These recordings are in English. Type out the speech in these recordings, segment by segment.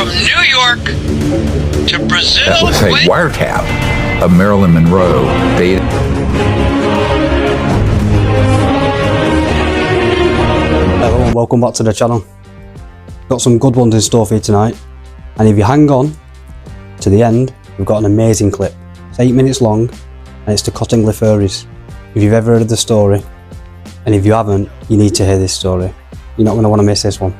from New York to Brazil. That was a wiretap of Marilyn Monroe dating. Hello and welcome back to the channel. Got some good ones in store for you tonight, and if you hang on to the end, we've got an amazing clip. It's 8 minutes long and it's the Cottingley Fairies. If you've ever heard of the story, and if you haven't, you need to hear this story. You're not going to want to miss this one.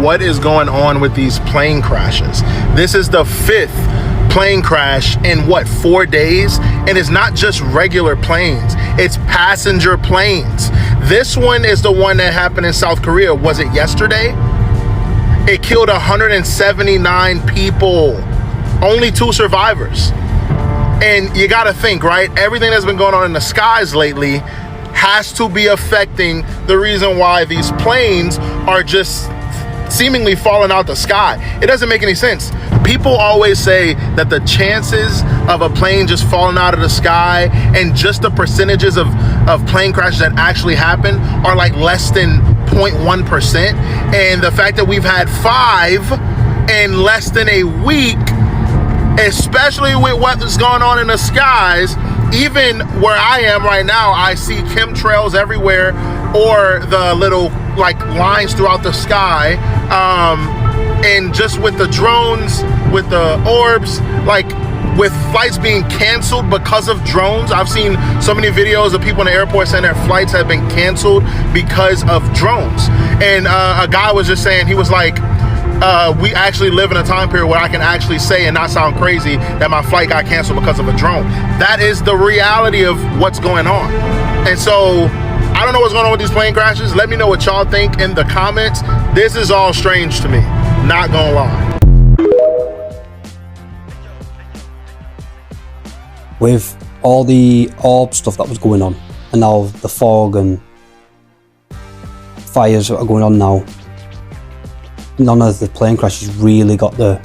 What is going on with these plane crashes? This is the 5th plane crash in what, 4 days? And it's not just regular planes, it's passenger planes. This one is the one that happened in South Korea. Was it yesterday? It killed 179 people, only 2 survivors. And you gotta think, right? Everything that's been going on in the skies lately has to be affecting the reason why these planes are just seemingly falling out the sky. It doesn't make any sense. People always say that the chances of a plane just falling out of the sky and just the percentages of plane crashes that actually happen are like less than 0.1%. And the fact that we've had 5 in less than a week, especially with what's going on in the skies, even where I am right now, I see chemtrails everywhere, or the little like lines throughout the sky, and just with the drones, with the orbs, like with flights being canceled because of drones. I've seen so many videos of people in the airport saying their flights have been canceled because of drones. And a guy was just saying, he was like, we actually live in a time period where I can actually say and not sound crazy that my flight got canceled because of a drone. That is the reality of what's going on. And so I don't know what's going on with these plane crashes. Let me know what y'all think in the comments. This is all strange to me, not gonna lie. With all the orb stuff that was going on, and now the fog and fires that are going on now, none of the plane crashes really got the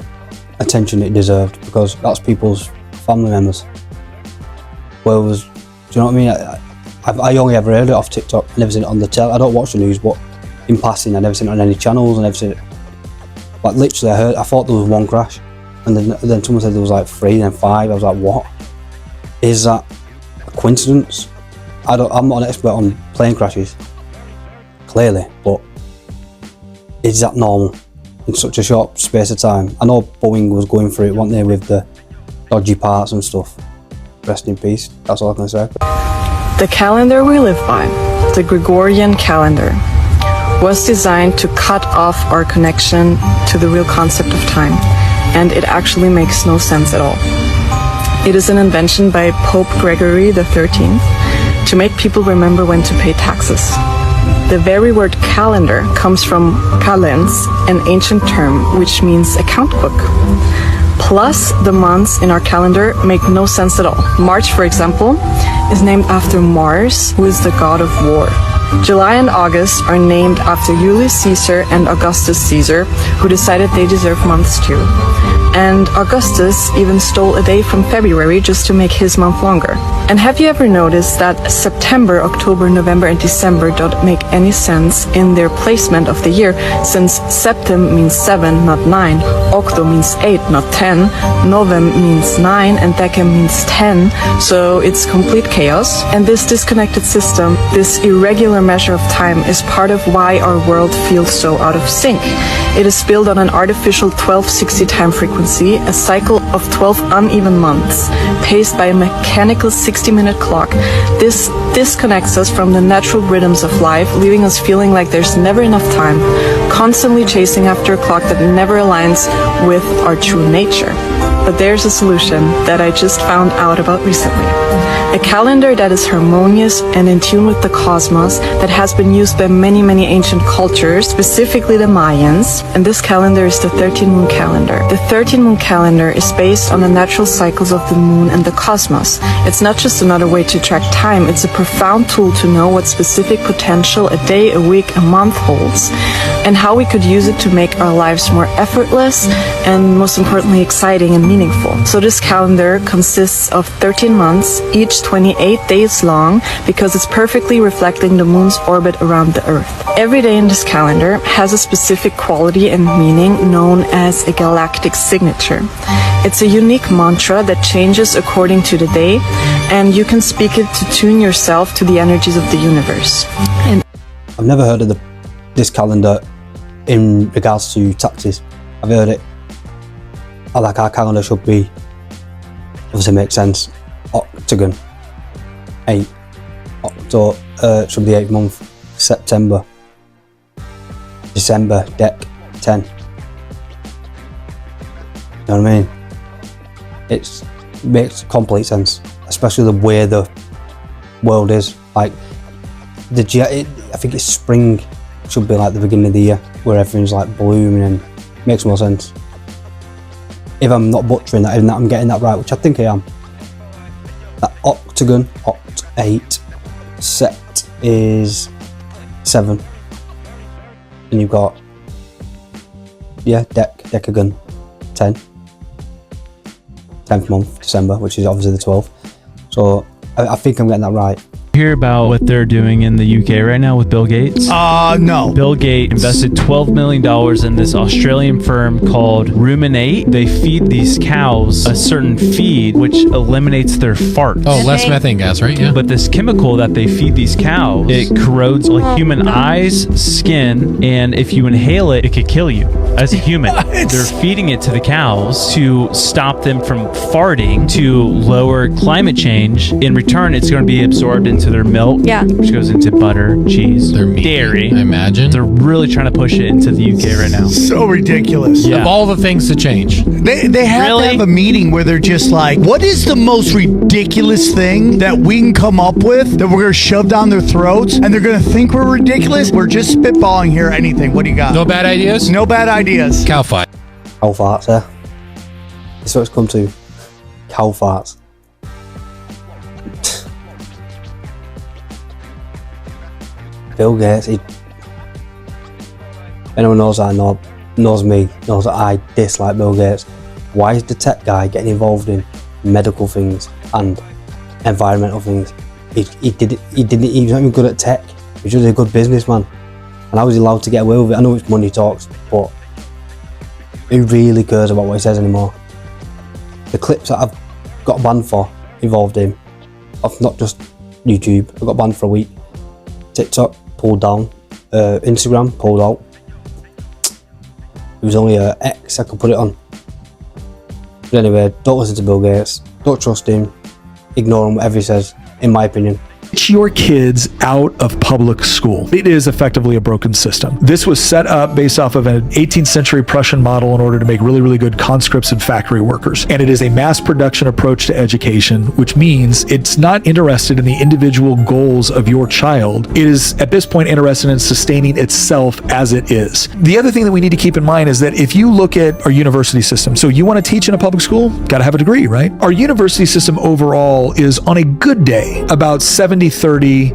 attention it deserved, because that's people's family members. Whereas, do you know what I mean? I only ever heard it off TikTok. I never seen it on the tele. I don't watch the news, but in passing, I never seen it on any channels. I never seen it. But literally, I thought there was 1 crash, and then someone said there was like 3, then 5. I was like, what? Is that a coincidence? I'm not an expert on plane crashes, clearly, but is that normal in such a short space of time? I know Boeing was going through it, weren't they, with the dodgy parts and stuff. Rest in peace, that's all I can say. The calendar we live by, the Gregorian calendar, was designed to cut off our connection to the real concept of time, and it actually makes no sense at all. It is an invention by Pope Gregory XIII to make people remember when to pay taxes. The very word calendar comes from kalends, an ancient term which means account book. Plus, the months in our calendar make no sense at all. March, for example, is named after Mars, who is the god of war. July and August are named after Julius Caesar and Augustus Caesar, who decided they deserve months too. And Augustus even stole a day from February just to make his month longer. And have you ever noticed that September, October, November and December don't make any sense in their placement of the year, since Septem means 7, not 9, Octo means 8, not 10, Novem means 9, and Decem means 10, so it's complete chaos. And this disconnected system, this irregular measure of time, is part of why our world feels so out of sync. It is built on an artificial 1260 time frequency, a cycle of 12 uneven months, paced by a mechanical 60-minute clock. This disconnects us from the natural rhythms of life, leaving us feeling like there's never enough time, constantly chasing after a clock that never aligns with our true nature. But there's a solution that I just found out about recently. A calendar that is harmonious and in tune with the cosmos, that has been used by many, many ancient cultures, specifically the Mayans. And this calendar is the 13-moon calendar. The 13-moon calendar is based on the natural cycles of the moon and the cosmos. It's not just another way to track time, it's a profound tool to know what specific potential a day, a week, a month holds, and how we could use it to make our lives more effortless and most importantly, exciting and meaningful. So this calendar consists of 13 months, each 28 days long, because it's perfectly reflecting the moon's orbit around the Earth. Every day in this calendar has a specific quality and meaning known as a galactic signature. It's a unique mantra that changes according to the day, and you can speak it to tune yourself to the energies of the universe. And I've never heard of this calendar in regards to taxes. I've heard it. Like our calendar should be, obviously makes sense, octagon, 8, should be the 8th month, September, December, deck, 10. You know what I mean? It makes complete sense, especially the way the world is. Like, I think it's spring should be like the beginning of the year, where everything's like blooming and makes more sense. If I'm not butchering that, if I'm getting that right, which I think I am. That octagon, oct 8, set is 7. And you've got, decagon, 10. 10th month, December, which is obviously the 12th. So I think I'm getting that right. Hear about what they're doing in the UK right now with Bill Gates? No. Bill Gates invested $12 million in this Australian firm called Ruminate. They feed these cows a certain feed which eliminates their farts. Oh, less methane gas, right? Yeah. But this chemical that they feed these cows, it corrodes like human eyes, skin, and if you inhale it, it could kill you as a human. They're feeding it to the cows to stop them from farting, to lower climate change. In return, it's going to be absorbed into their milk, which goes into butter, cheese, dairy. I imagine. They're really trying to push it into the UK right now. So ridiculous. Yeah. Of all the things to change. They have to have a meeting where they're just like, what is the most ridiculous thing that we can come up with that we're going to shove down their throats, and they're going to think we're ridiculous? We're just spitballing here. Anything. What do you got? No bad ideas? No bad ideas. Cow fight. Cow farts, yeah. That's what it's come to. Cow farts. Bill Gates, anyone knows that knows me, knows that I dislike Bill Gates. Why is the tech guy getting involved in medical things and environmental things? He was not even good at tech. He's just a good businessman. And how is he allowed to get away with it? I know it's money talks, but who really cares about what he says anymore? The clips that I've got banned for involved him, of not just YouTube, I got banned for a week. TikTok pulled down, Instagram pulled out. It was only X I could put it on. But anyway, don't listen to Bill Gates, don't trust him, ignore him, whatever he says, in my opinion. Get your kids out of public school. It is effectively a broken system. This was set up based off of an 18th century Prussian model in order to make really, really good conscripts and factory workers. And it is a mass production approach to education, which means it's not interested in the individual goals of your child. It is, at this point, interested in sustaining itself as it is. The other thing that we need to keep in mind is that if you look at our university system, so you want to teach in a public school, got to have a degree, right? Our university system overall is, on a good day, about 70-30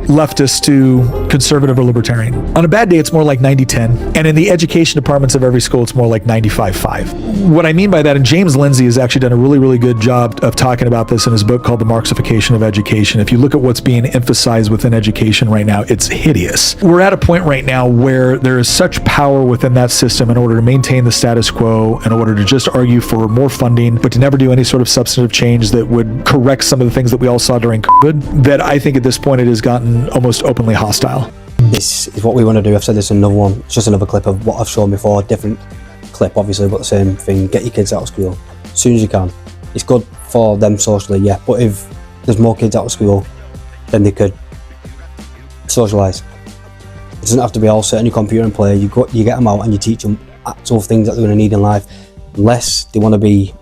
leftist to conservative or libertarian. On a bad day, it's more like 90-10. And in the education departments of every school, it's more like 95-5. What I mean by that, and James Lindsay has actually done a really, really good job of talking about this in his book called The Marxification of Education. If you look at what's being emphasized within education right now, it's hideous. We're at a point right now where there is such power within that system in order to maintain the status quo, in order to just argue for more funding, but to never do any sort of substantive change that would correct some of the things that we all saw during COVID, that I think at this point it has gotten almost openly hostile. This is what we want to do. I've said this in another one. It's just another clip of what I've shown before. Different clip, obviously, but the same thing. Get your kids out of school as soon as you can. It's good for them socially, yeah, but if there's more kids out of school, then they could socialise. It doesn't have to be all sit on your computer and play. You get them out and you teach them actual things that they're going to need in life. Unless they want to be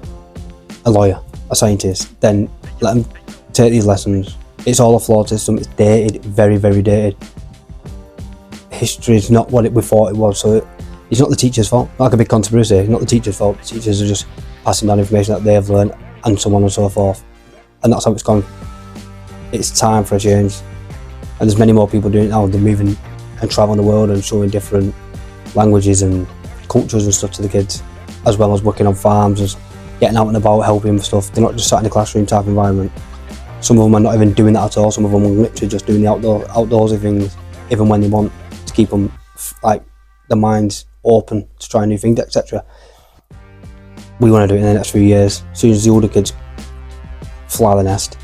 a lawyer, a scientist, then let them take these lessons. It's all a flawed system. It's dated, very, very dated. History is not what we thought it was, so it's not the teacher's fault. Like a big conspiracy, it's not the teacher's fault. The teachers are just passing down information that they have learned, and so on and so forth. And that's how it's gone. It's time for a change. And there's many more people doing it now. They're moving and traveling the world and showing different languages and cultures and stuff to the kids. as well as working on farms, as getting out and about, helping with stuff. They're not just sat in a classroom type environment. Some of them are not even doing that at all. Some of them are literally just doing the outdoorsy things, even when they want to keep them like the minds open to try new things, etc. We want to do it in the next few years. As soon as the older kids fly the nest,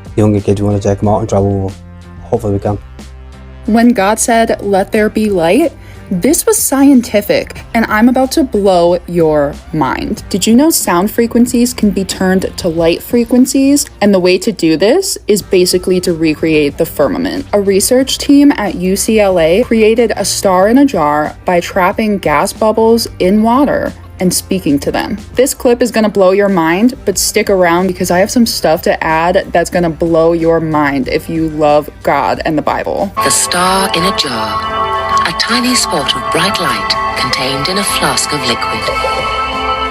the younger kids, we want to take them out and travel. Hopefully we can. When God said, "Let there be light," this was scientific, and I'm about to blow your mind. Did you know sound frequencies can be turned to light frequencies? And the way to do this is basically to recreate the firmament. A research team at UCLA created a star in a jar by trapping gas bubbles in water and speaking to them. This clip is gonna blow your mind, but stick around because I have some stuff to add that's gonna blow your mind if you love God and the Bible. The star in a jar. A tiny spot of bright light contained in a flask of liquid.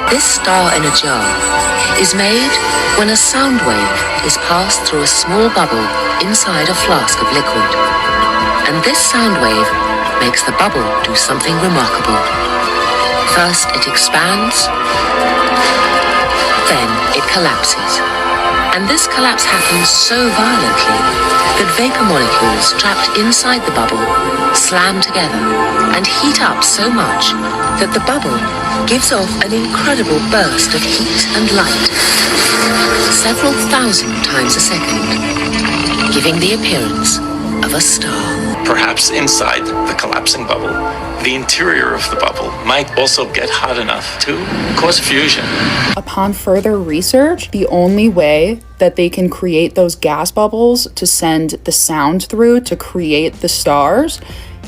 This star in a jar is made when a sound wave is passed through a small bubble inside a flask of liquid. And this sound wave makes the bubble do something remarkable. First it expands, then it collapses. And this collapse happens so violently that vapor molecules trapped inside the bubble slam together and heat up so much that the bubble gives off an incredible burst of heat and light, several thousand times a second, giving the appearance of a star. Perhaps inside the collapsing bubble, the interior of the bubble might also get hot enough to cause fusion. Upon further research, the only way that they can create those gas bubbles to send the sound through to create the stars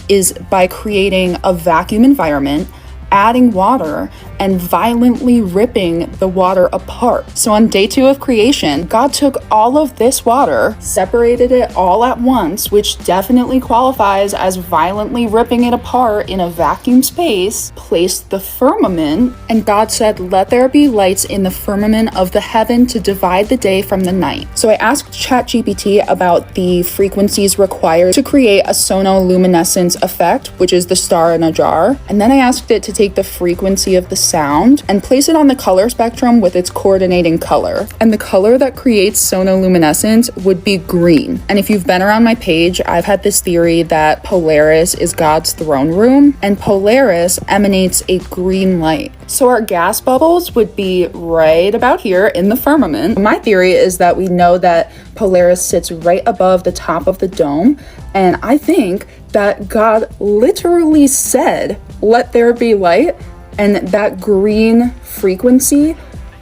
is by creating a vacuum environment, adding water, and violently ripping the water apart. So on day 2 of creation, God took all of this water, separated it all at once, which definitely qualifies as violently ripping it apart in a vacuum space, placed the firmament, and God said, "Let there be lights in the firmament of the heaven to divide the day from the night." So I asked ChatGPT about the frequencies required to create a sonoluminescence effect, which is the star in a jar, and then I asked it to take the frequency of the sound and place it on the color spectrum with its coordinating color. And the color that creates sonoluminescence would be green. And if you've been around my page, I've had this theory that Polaris is God's throne room, and Polaris emanates a green light. So our gas bubbles would be right about here in the firmament. My theory is that we know that Polaris sits right above the top of the dome, and I think that God literally said, "Let there be light," and that green frequency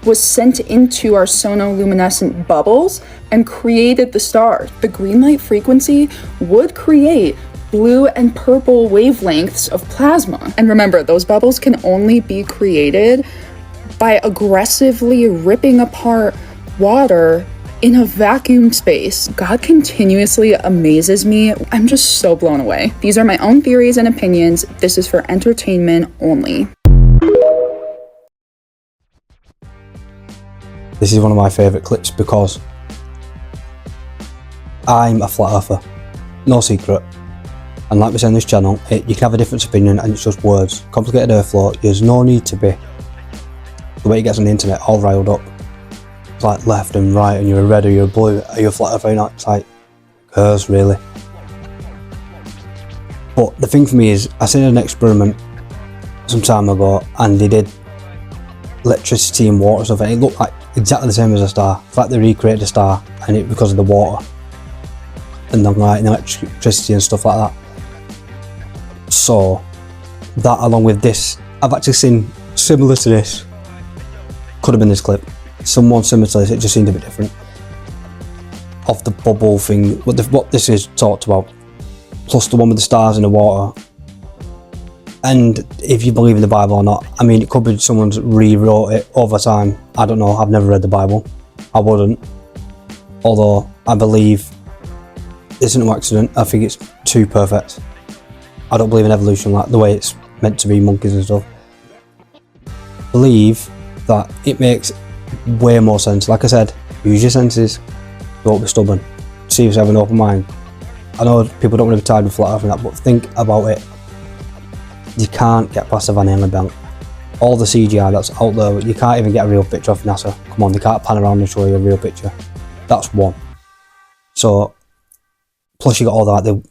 was sent into our sonoluminescent bubbles and created the stars. The green light frequency would create blue and purple wavelengths of plasma. And remember, those bubbles can only be created by aggressively ripping apart water in a vacuum space. God continuously amazes me. I'm just so blown away. These are my own theories and opinions. This is for entertainment only. This is one of my favourite clips because I'm a flat earther, no secret. And like we say on this channel, you can have a different opinion and it's just words. Complicated earth flow, there's no need to be the way it gets on the internet all riled up. It's like left and right and you're a red or you're a blue, are you a flat earther or not? It's like, curse really. But the thing for me is, I seen an experiment some time ago and they did electricity and water stuff and it looked like exactly the same as a star. It's like they recreated a star and it because of the water and the light and electricity and stuff like that. So that along with this, I've actually seen similar to this, could have been this clip, someone similar to this, it just seemed a bit different. Of the bubble thing, what this is talked about, plus the one with the stars in the water. And if you believe in the Bible or not, I mean, it could be someone's rewrote it over time. I don't know, I've never read the Bible. I wouldn't. Although I believe it's no accident, I think it's too perfect. I don't believe in evolution like the way it's meant to be, monkeys and stuff. I believe that it makes way more sense. Like I said, use your senses, don't be stubborn. See if you have an open mind. I know people don't want to be tied with flat earth and that, but think about it. You can't get past the Van Halen belt. all the CGI that's out there, you can't even get a real picture of NASA. Come on, they can't pan around and show you a real picture. That's one. So, plus you got all that,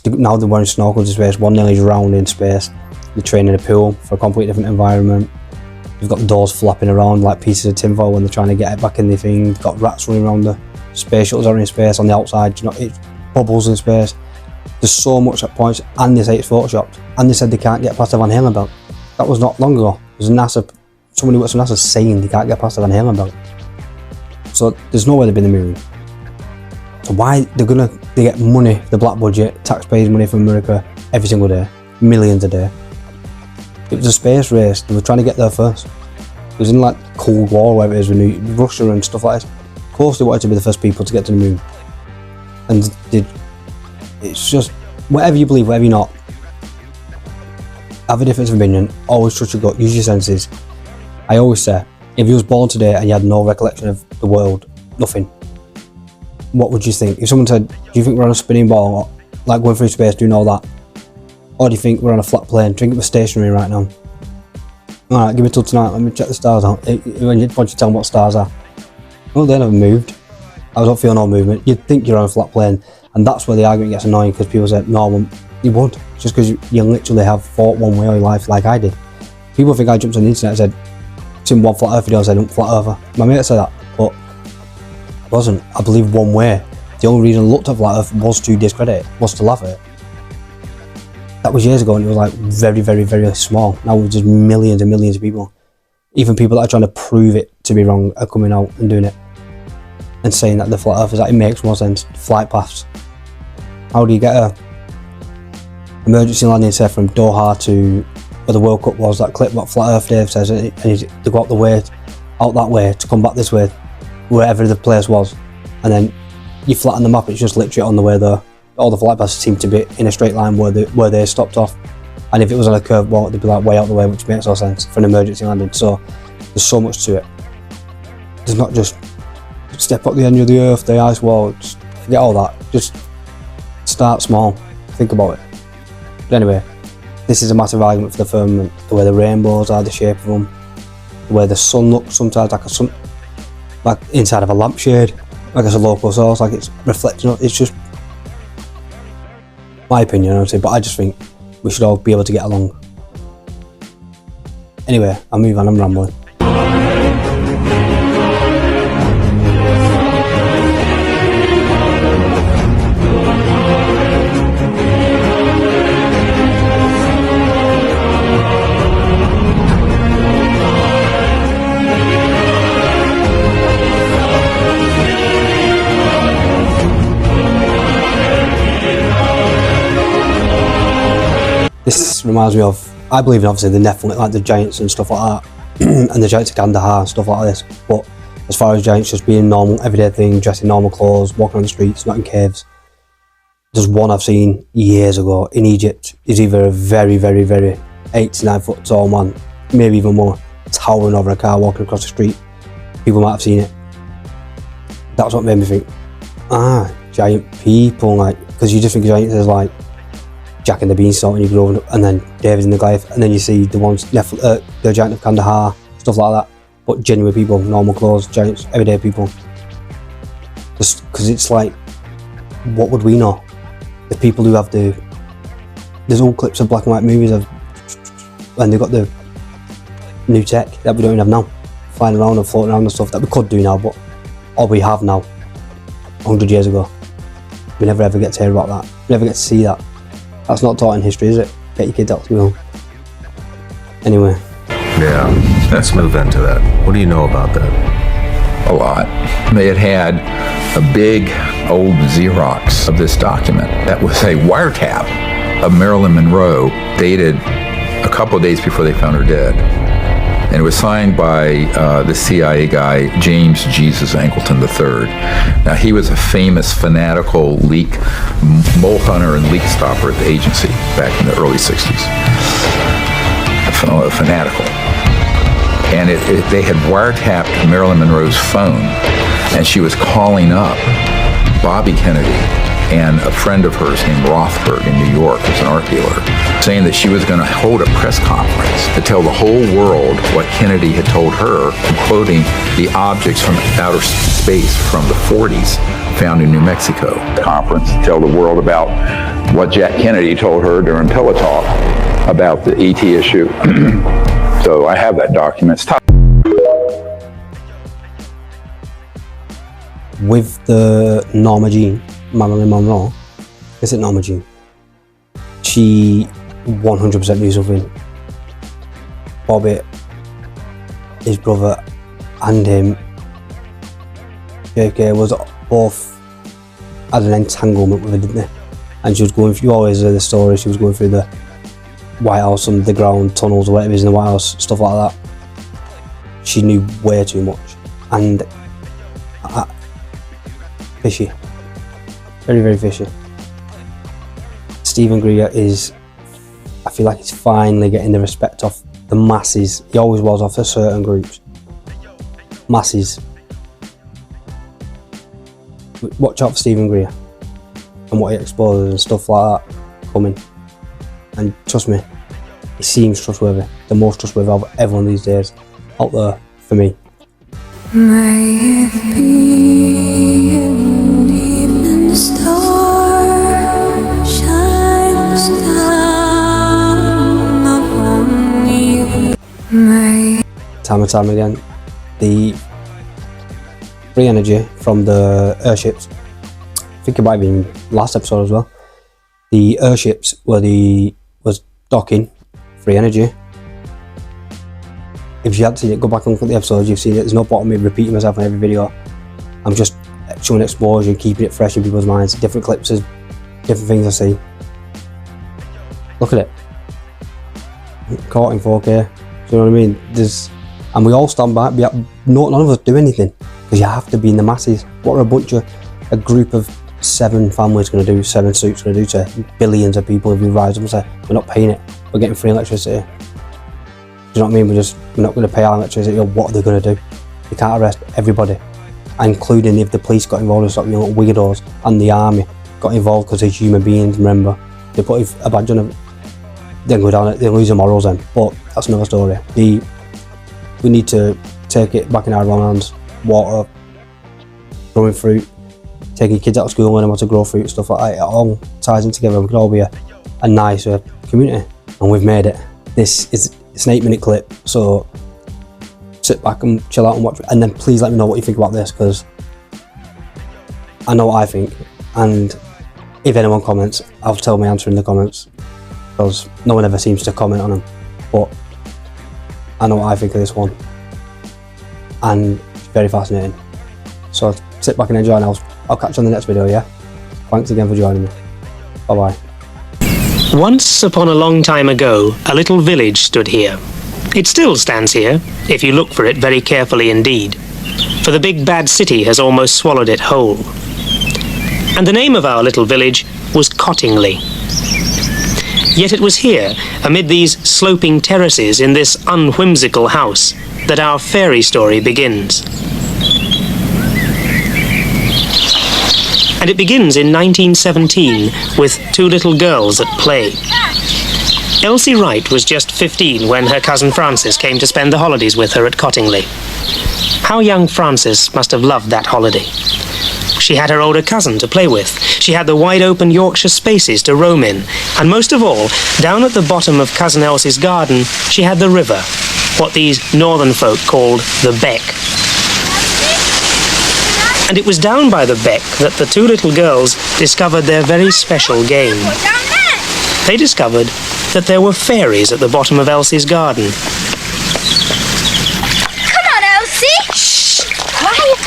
now they're wearing snorkels in space, one nearly drowned in space, they're training in a pool for a completely different environment. You've got the doors flapping around like pieces of tinfoil when they're trying to get it back in the thing. You've got rats running around the space shuttles are in space on the outside, it's bubbles in space. There's so much at points, and they say it's photoshopped, and they said they can't get past the Van Halen belt. That was not long ago. There's somebody who works for NASA saying they can't get past the Van Halen belt. So there's no way they've been in the moon. So why they get money, the black budget, taxpayers' money from America every single day, millions a day. It was a space race. They were trying to get there first. It was in like Cold War, whatever it is, with Russia and stuff like this. Of course, they wanted to be the first people to get to the moon. And it's just whatever you believe, whatever you're not. Have a difference of opinion. Always trust your gut. Use your senses. I always say, if you was born today and you had no recollection of the world, nothing, what would you think? If someone said, do you think we're on a spinning ball, like going through space, do you know that? Or do you think we're on a flat plane? Do you think we're stationary right now? Alright, give me till tonight, let me check the stars out. When you tell me what stars are. Well, they never moved. I don't feel no movement. You'd think you're on a flat plane, and that's where the argument gets annoying, because people say, no, you won't. Just because you literally have fought one way all your life like I did. People think I jumped on the internet and said, seen one flat earth video and said, flat earther. My mate said that, but it wasn't. I believe one way. The only reason I looked at flat earth was to discredit it, was to laugh at it. That was years ago, and it was like very, very, very small. Now it's just millions and millions of people. Even people that are trying to prove it to be wrong are coming out and doing it. And saying that the flat earth is that it makes more sense. Flight paths. How do you get a emergency landing, say, from Doha to where the World Cup was, that clip what Flat Earth Dave says, and they go out that way to come back this way, wherever the place was, and then you flatten the map, it's just literally on the way there. All the flight paths seem to be in a straight line where they stopped off, and if it was on a curved wall, they'd be like way out the way, which makes no sense for an emergency landing. So there's so much to it. There's not just step up the end of the earth, the ice wall, just forget all that. Just start small, think about it. But anyway, this is a massive argument for the firmament, the way the rainbows are, the shape of them, the way the sun looks sometimes like inside of a lampshade, like it's a local source, like it's reflecting. It's just my opinion, honestly, but I just think we should all be able to get along. Anyway, I'll move on, I'm rambling. This reminds me of, I believe in obviously the Nephilim, like the giants and stuff like that, and the giants of Kandahar and stuff like this, but as far as giants just being normal, everyday thing, dressed in normal clothes, walking on the streets, not in caves. There's one I've seen years ago in Egypt. He's either a very, very, very 8 to 9 foot tall man, maybe even more, towering over a car, walking across the street. People might have seen it. That's what made me think, giant people, like, because you just think giants is like Jack and the Beanstalk when you grow up, and then David and the Goliath, and then you see the ones, the giant of Kandahar, stuff like that. But genuine people, normal clothes, giants, everyday people. Just because it's like, what would we know? The people who have there's all clips of black and white movies of, and they've got the new tech that we don't even have now, flying around and floating around and stuff that we could do now, but all we have now, 100 years ago. We never ever get to hear about that. We never get to see that. That's not taught in history, is it? Get your kids out to school. Anyway. Yeah, let's move into that. What do you know about that? A lot. They had a big old Xerox of this document that was a wiretap of Marilyn Monroe, dated a couple of days before they found her dead. And it was signed by the CIA guy, James Jesus Angleton III. Now, he was a famous fanatical mole hunter and leak stopper at the agency back in the early 60s. Fanatical. And they had wiretapped Marilyn Monroe's phone, and she was calling up Bobby Kennedy and a friend of hers named Rothberg in New York, who's an art dealer, saying that she was going to hold a press conference to tell the whole world what Kennedy had told her, quoting the objects from outer space from the 40s found in New Mexico. Conference to tell the world about what Jack Kennedy told her during Pillow Talk about the ET issue. So I have that document. It's tough. With the Norma Jean, Marilyn Monroe, is it Norma Jean? She 100% knew something. Bobby, his brother, and him, JK, was both had an entanglement with her, didn't they? And she was going through, you always hear the story, she was going through the White House, underground tunnels or whatever it is in the White House, stuff like that. She knew way too much. And fishy. Very, very fishy. Stephen Greer is, I feel like he's finally getting the respect off the masses. He always was off of certain groups. Masses. Watch out for Stephen Greer and what he exposes and stuff like that coming. And trust me, he seems trustworthy. The most trustworthy of everyone these days out there for me. May it be an evening star shines down upon you. Time and time again, the free energy from the airships, I think it might have been last episode as well, the airships was docking free energy. If you haven't seen it, go back and look at the episodes, you've seen it. There's no point in me repeating myself in every video. I'm just showing exposure and keeping it fresh in people's minds. Different clips, different things I see. Look at it. Caught in 4K. Do you know what I mean? And we all stand back. None of us do anything because you have to be in the masses. What are a group of 7 families going to do? 7 suits going to do to billions of people if you rise up and say, we're not paying it, we're getting free electricity. Do you know what I mean? We're not going to pay our electricity. What are they going to do? They can't arrest everybody, including if the police got involved and stuff, weirdos, and the army got involved because they're human beings. Remember, they put a badge on them, then go down, they lose their morals then. But that's another story. We need to take it back in our own hands. Water, growing fruit, taking kids out of school, learning how to grow fruit, stuff like that. It all ties in together. We can all be a nicer community, and we've made it. It's an 8-minute clip, so sit back and chill out and watch it, and then please let me know what you think about this, because I know what I think, and if anyone comments, I'll tell my answer in the comments, because no one ever seems to comment on them, but I know what I think of this one, and it's very fascinating. So sit back and enjoy, and I'll catch you on the next video, yeah? Thanks again for joining me. Bye bye. Once upon a long time ago, a little village stood here. It still stands here, if you look for it very carefully indeed, for the big bad city has almost swallowed it whole. And the name of our little village was Cottingley. Yet it was here, amid these sloping terraces in this unwhimsical house, that our fairy story begins. And it begins in 1917 with 2 little girls at play. Elsie Wright was just 15 when her cousin Frances came to spend the holidays with her at Cottingley. How young Frances must have loved that holiday. She had her older cousin to play with. She had the wide-open Yorkshire spaces to roam in. And most of all, down at the bottom of Cousin Elsie's garden, she had the river, what these northern folk called the beck. And it was down by the beck that the 2 little girls discovered their very special game. They discovered that there were fairies at the bottom of Elsie's garden. Come on, Elsie! Shh! Quiet,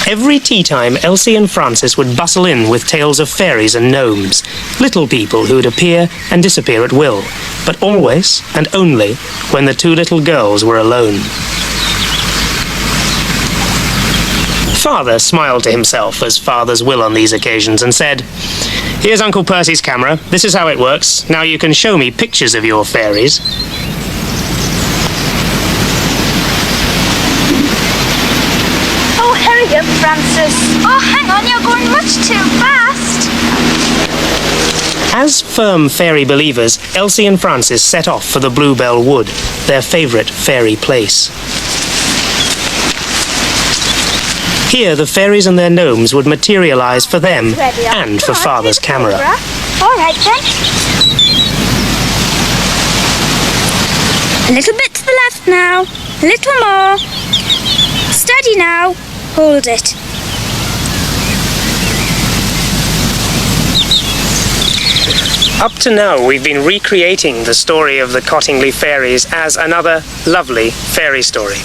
Every tea time, Elsie and Frances would bustle in with tales of fairies and gnomes, little people who would appear and disappear at will, but always and only when the 2 little girls were alone. Father smiled to himself, as fathers will on these occasions, and said, "Here's Uncle Percy's camera. This is how it works. Now you can show me pictures of your fairies." go, Francis. Oh, hang on, you're going much too fast. As firm fairy believers, Elsie and Francis set off for the Bluebell Wood, their favourite fairy place. Here, the fairies and their gnomes would materialise for them and for Father's camera. All right, then. A little bit to the left now. A little more. Steady now. Hold it. Up to now, we've been recreating the story of the Cottingley Fairies as another lovely fairy story.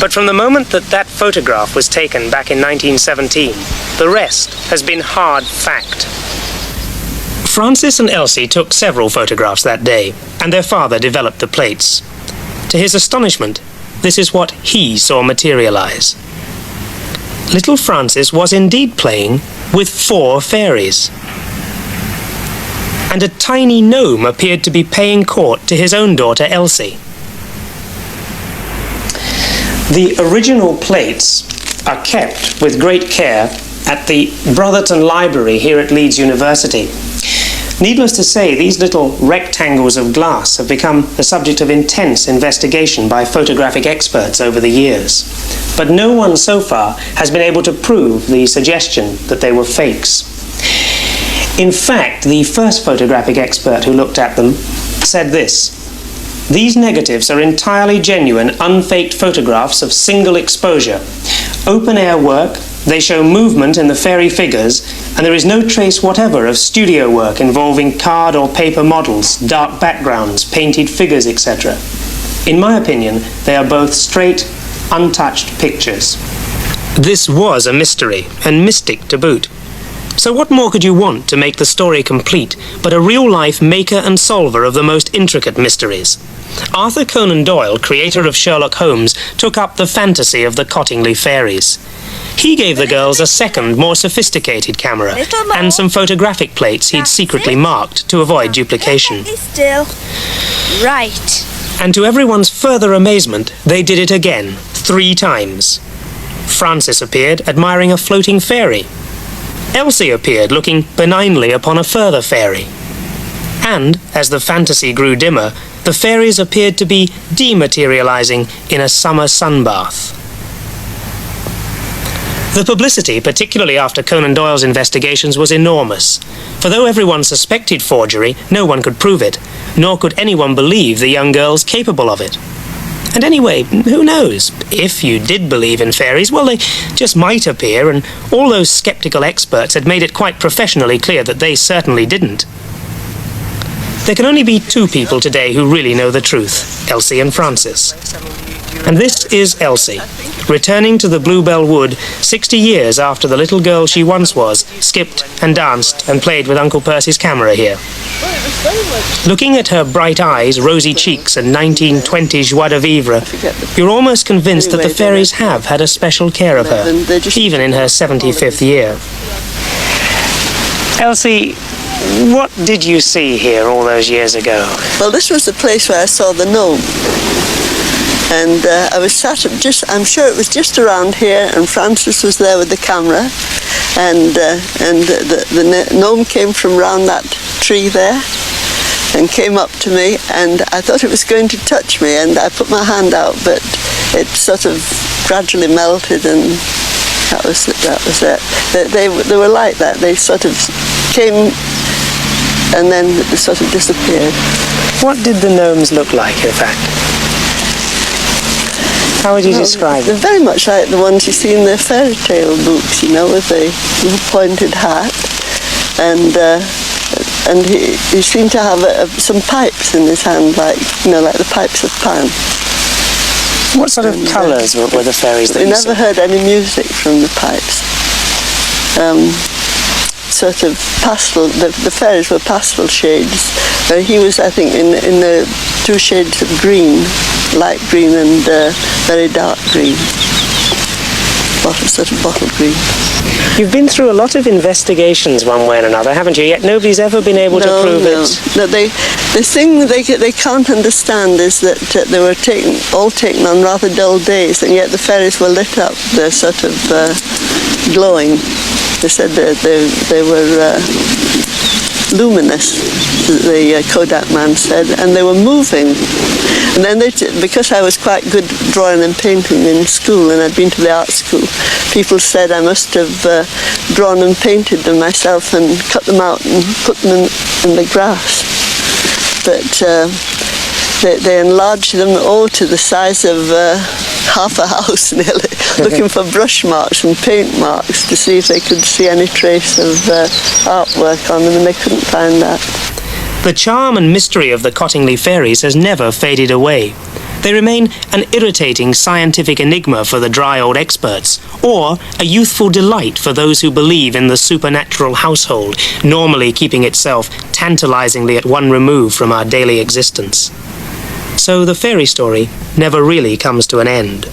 But from the moment that that photograph was taken back in 1917, the rest has been hard fact. Francis and Elsie took several photographs that day, and their father developed the plates. To his astonishment, this is what he saw materialise. Little Francis was indeed playing with 4 fairies. And a tiny gnome appeared to be paying court to his own daughter Elsie. The original plates are kept with great care at the Brotherton Library here at Leeds University. Needless to say, these little rectangles of glass have become the subject of intense investigation by photographic experts over the years. But no one so far has been able to prove the suggestion that they were fakes. In fact, the first photographic expert who looked at them said this: "These negatives are entirely genuine, unfaked photographs of single exposure. Open-air work, they show movement in the fairy figures, and there is no trace whatever of studio work involving card or paper models, dark backgrounds, painted figures, etc. In my opinion, they are both straight, untouched pictures." This was a mystery, and mystic to boot. So what more could you want to make the story complete but a real-life maker and solver of the most intricate mysteries? Arthur Conan Doyle, creator of Sherlock Holmes, took up the fantasy of the Cottingley Fairies. He gave the girls a second, more sophisticated camera and some photographic plates he'd secretly marked to avoid duplication. Still. Right. And to everyone's further amazement, they did it again, 3 times. Francis appeared, admiring a floating fairy. Elsie appeared, looking benignly upon a further fairy. And, as the fantasy grew dimmer, the fairies appeared to be dematerializing in a summer sunbath. The publicity, particularly after Conan Doyle's investigations, was enormous. For though everyone suspected forgery, no one could prove it, nor could anyone believe the young girls capable of it. And anyway, who knows? If you did believe in fairies, well, they just might appear, and all those sceptical experts had made it quite professionally clear that they certainly didn't. There can only be 2 people today who really know the truth, Elsie and Francis. And this is Elsie, returning to the Bluebell Wood 60 years after the little girl she once was skipped and danced and played with Uncle Percy's camera here. Looking at her bright eyes, rosy cheeks and 1920 joie de vivre, you're almost convinced that the fairies have had a special care of her, even in her 75th year. Elsie, what did you see here all those years ago? Well, this was the place where I saw the gnome. And I was sat I'm sure it was just around here, and Francis was there with the camera, and the gnome came from round that tree there and came up to me, and I thought it was going to touch me, and I put my hand out, but it sort of gradually melted, and that was it. They were like that. They sort of came and then sort of disappeared. What did the gnomes look like, in fact? How would you describe them? They're very much like the ones you see in the fairy tale books, you know, with the little pointed hat, and he seemed to have some pipes in his hand, like the pipes of Pan. What sort of colours were the fairies that we you never saw? heard any music from the pipes. Sort of pastel. The fairies were pastel shades. He was, I think, in the 2 shades of green, light green and very dark green. Sort of bottle green. You've been through a lot of investigations one way and another, haven't you? Yet nobody's ever been able to prove it. No, The thing they can't understand is that they were all taken on rather dull days, and yet the fairies were lit up. They're sort of glowing. They said that they were luminous, the Kodak man said, and they were moving. And then because I was quite good drawing and painting in school, and I'd been to the art school, people said I must have drawn and painted them myself and cut them out and put them in the grass. But they enlarged them all to the size of half a house nearly, looking for brush marks and paint marks to see if they could see any trace of artwork on them, and they couldn't find that. The charm and mystery of the Cottingley fairies has never faded away. They remain an irritating scientific enigma for the dry old experts, or a youthful delight for those who believe in the supernatural household, normally keeping itself tantalizingly at one remove from our daily existence. So the fairy story never really comes to an end.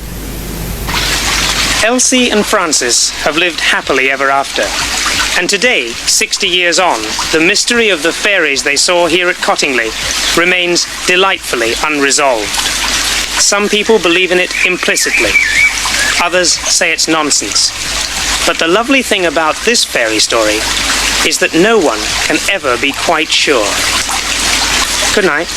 Elsie and Francis have lived happily ever after. And today, 60 years on, the mystery of the fairies they saw here at Cottingley remains delightfully unresolved. Some people believe in it implicitly. Others say it's nonsense. But the lovely thing about this fairy story is that no one can ever be quite sure. Good night.